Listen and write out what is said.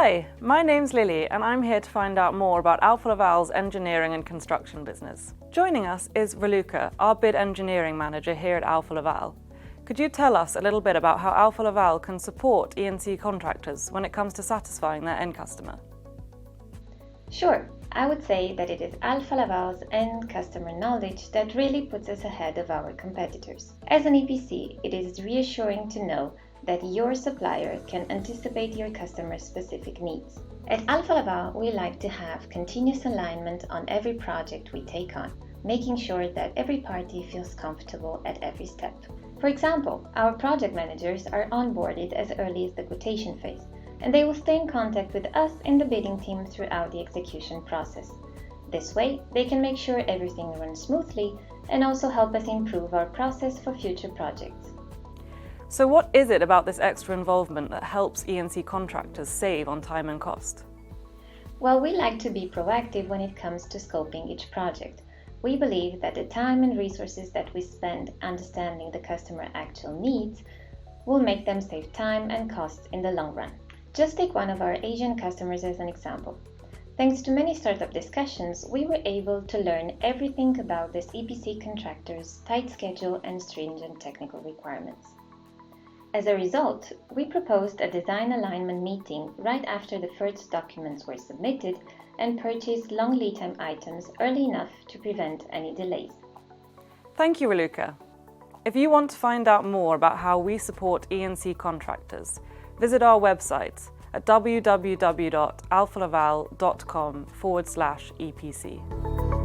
Hi, my name's Lily and I'm here to find out more about Alfa Laval's engineering and construction business. Joining us is Raluca, our bid engineering manager here at Alfa Laval. Could you tell us a little bit about how Alfa Laval can support E&C contractors when it comes to satisfying their end customer? Sure, I would say that it is Alfa Laval's end customer knowledge that really puts us ahead of our competitors. As an EPC, it is reassuring to know that your supplier can anticipate your customer's specific needs. At Alfa Laval, we like to have continuous alignment on every project we take on, making sure that every party feels comfortable at every step. For example, our project managers are onboarded as early as the quotation phase, and they will stay in contact with us in the bidding team throughout the execution process. This way, they can make sure everything runs smoothly and also help us improve our process for future projects. So what is it about this extra involvement that helps E&C contractors save on time and cost? Well, we like to be proactive when it comes to scoping each project. We believe that the time and resources that we spend understanding the customer's actual needs will make them save time and costs in the long run. Just take one of our Asian customers as an example. Thanks to many startup discussions, we were able to learn everything about this EPC contractor's tight schedule and stringent technical requirements. As a result, we proposed a design alignment meeting right after the first documents were submitted and purchased long lead time items early enough to prevent any delays. Thank you, Raluca. If you want to find out more about how we support E&C contractors, visit our website at www.alfalaval.com/EPC.